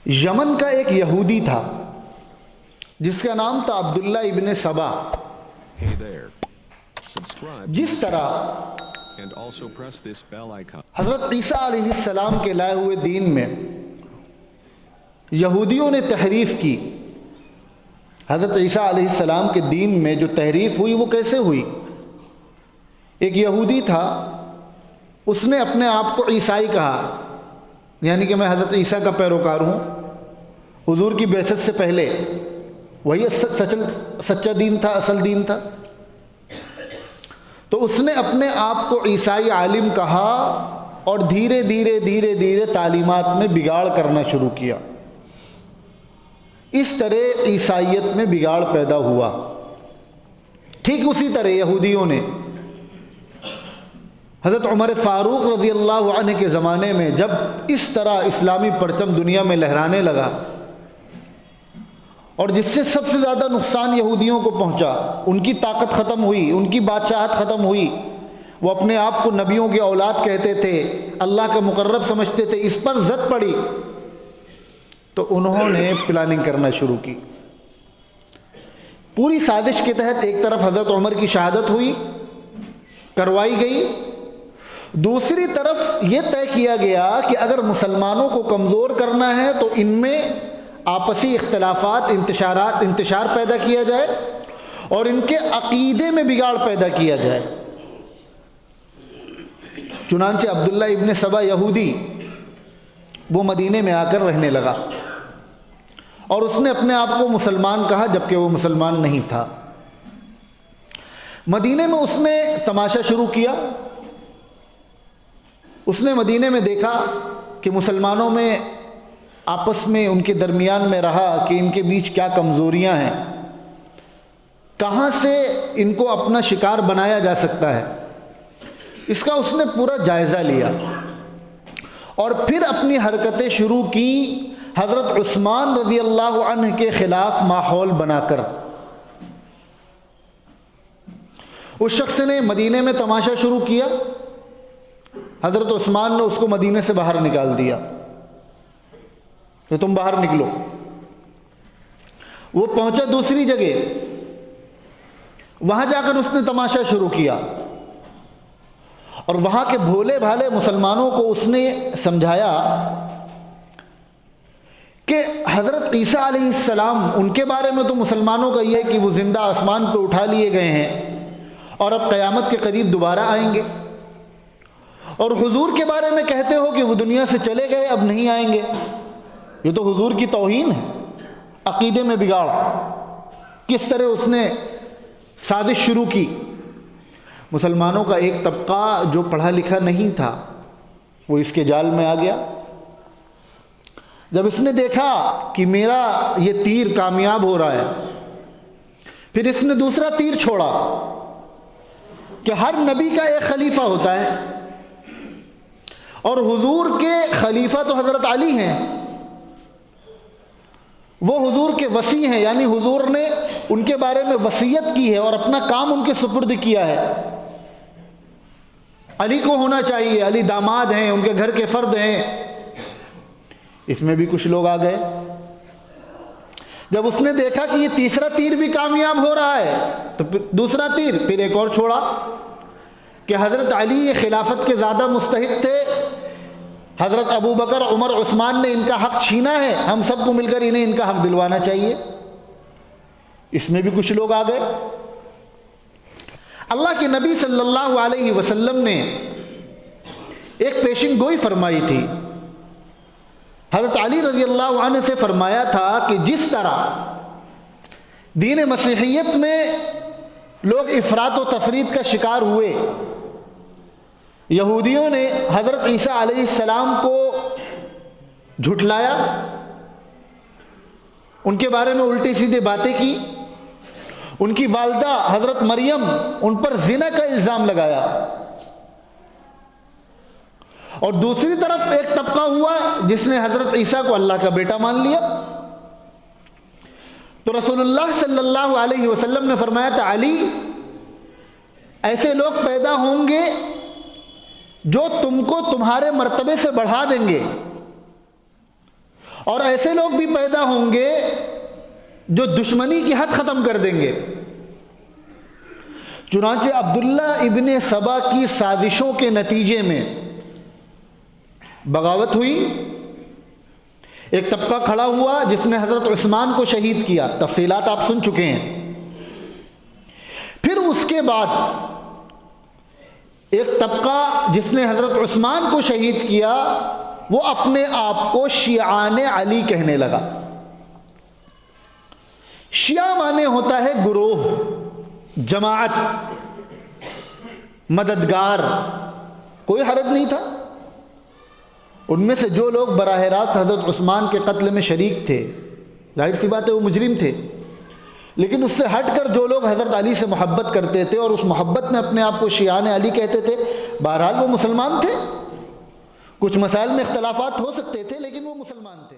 Yemen का एक यहूदी था जिसका नाम था अब्दुल्ला इब्न सबा। जिस तरह हज़रत ईसा अलैहिस्सलाम के लाए हुए दीन में यहूदियों ने तहरीफ की, हज़रत ईसा अलैहिस्सलाम के दीन में जो तहरीफ हुई वो कैसे हुई? एक यहूदी था, उसने अपने आप को ईसाई कहा, यानी कि मैं हज़रत ईसा का पैरोकार हूँ। हुजूर की बेइज्जत से पहले वही सच्चा दीन था, असल दीन था। तो उसने अपने आप को ईसाई आलिम कहा और धीरे धीरे धीरे धीरे तालीमात में बिगाड़ करना शुरू किया। इस तरह ईसाइयत में बिगाड़ पैदा हुआ। ठीक उसी तरह यहूदियों ने हज़रत उमर फ़ारूक रज़ी अल्लाह अन्हु के ज़माने में जब इस तरह इस्लामी परचम दुनिया में लहराने लगा और जिससे सबसे ज़्यादा नुकसान यहूदियों को पहुंचा, उनकी ताकत ख़त्म हुई, उनकी बादशाहत ख़त्म हुई, वो अपने आप को नबियों की औलाद कहते थे, अल्लाह का मुकर्रब समझते थे, इस पर ज़द पड़ी तो उन्होंने प्लानिंग करना शुरू की। पूरी साजिश के तहत एक तरफ हज़रत उमर की शहादत हुई, करवाई गई, दूसरी तरफ ये तय किया गया कि अगर मुसलमानों को कमज़ोर करना है तो इनमें आपसी इख्तलाफात, इंतशार पैदा किया जाए और इनके अक़ीदे में बिगाड़ पैदा किया जाए। चुनांचे अब्दुल्ला इब्न सबा यहूदी वो मदीने में आकर रहने लगा और उसने अपने आप को मुसलमान कहा, जबकि वो मुसलमान नहीं था। मदीने में उसने तमाशा शुरू किया। उसने मदीने में देखा कि मुसलमानों में आपस में उनके दरमियान में रहा कि इनके बीच क्या कमज़ोरियां हैं, कहाँ से इनको अपना शिकार बनाया जा सकता है। इसका उसने पूरा जायज़ा लिया और फिर अपनी हरकतें शुरू की हज़रत उस्मान रज़ी अल्लाह अन्हु के ख़िलाफ़ माहौल बनाकर। उस शख्स ने मदीने में तमाशा शुरू किया, हज़रत उस्मान ने उसको मदीने से बाहर निकाल दिया तो तुम बाहर निकलो। वो पहुंचा दूसरी जगह, वहां जाकर उसने तमाशा शुरू किया और वहां के भोले भाले मुसलमानों को उसने समझाया कि हज़रत ईसा अलैहिस्सलाम, उनके बारे में तो मुसलमानों का यह है कि वो ज़िंदा आसमान पर उठा लिए गए हैं और अब क़यामत के करीब दोबारा आएंगे, और हुजूर के बारे में कहते हो कि वो दुनिया से चले गए, अब नहीं आएंगे। ये तो हुजूर की तौहीन है। अक़ीदे में बिगाड़, किस तरह उसने साजिश शुरू की। मुसलमानों का एक तबका जो पढ़ा लिखा नहीं था वो इसके जाल में आ गया। जब इसने देखा कि मेरा ये तीर कामयाब हो रहा है, फिर इसने दूसरा तीर छोड़ा कि हर नबी का एक खलीफा होता है और हुजूर के खलीफा तो हज़रत अली हैं, वो हुजूर के वसी हैं, यानी हुजूर ने उनके बारे में वसीयत की है और अपना काम उनके सुपुर्द किया है। अली को होना चाहिए, अली दामाद हैं, उनके घर के फर्द हैं। इसमें भी कुछ लोग आ गए। जब उसने देखा कि ये तीसरा तीर भी कामयाब हो रहा है तो फिर दूसरा तीर, फिर एक और छोड़ा कि हज़रत अली ये खिलाफत के ज़्यादा मुस्तहिक थे, हज़रत अबू बकर, उमर, उस्मान ने इनका हक़ छीना है, हम सबको मिलकर इन्हें इनका हक़ दिलवाना चाहिए। इसमें भी कुछ लोग आ गए। अल्लाह के नबी सल्लल्लाहु अलैहि वसल्लम ने एक पेशिन गोई फरमाई थी। हज़रत अली रज़ी अल्लाह अन्हु से फरमाया था कि जिस तरह दीन मसीहियत में लोग इफ़रात व तफरीद का शिकार हुए, यहूदियों ने हज़रत ईसा अलैहिस्सलाम को झुठलाया, उनके बारे में उल्टी सीधी बातें की, उनकी वालिदा हज़रत मरियम, उन पर ज़िना का इल्ज़ाम लगाया, और दूसरी तरफ एक तबका हुआ जिसने हज़रत ईसा को अल्लाह का बेटा मान लिया। तो रसूलुल्लाह सल्लल्लाहु अलैहि वसल्लम ने फरमाया था, अली, ऐसे लोग पैदा होंगे जो तुमको तुम्हारे मर्तबे से बढ़ा देंगे और ऐसे लोग भी पैदा होंगे जो दुश्मनी की हद ख़त्म कर देंगे। चुनांचे अब्दुल्ला इब्ने सबा की साजिशों के नतीजे में बगावत हुई, एक तबका खड़ा हुआ जिसने हज़रत उस्मान को शहीद किया, तफसीलात आप सुन चुके हैं। फिर उसके बाद एक तबका जिसने हज़रत उस्मान को शहीद किया, वो अपने आप को शियाने अली कहने लगा। शिया माने होता है गुरोह, जमाअत, मददगार। कोई हरज नहीं था। उनमें से जो लोग बराह रास्त हज़रत उस्मान के कत्ल में शरीक थे, जाहिर सी बात है वो मुजरिम थे, लेकिन उससे हटकर जो लोग हज़रत अली से मोहब्बत करते थे और उस मोहब्बत में अपने आप को शियाने अली कहते थे, बहरहाल वो मुसलमान थे। कुछ मसाइल में इख्तलाफात हो सकते थे, लेकिन वो मुसलमान थे।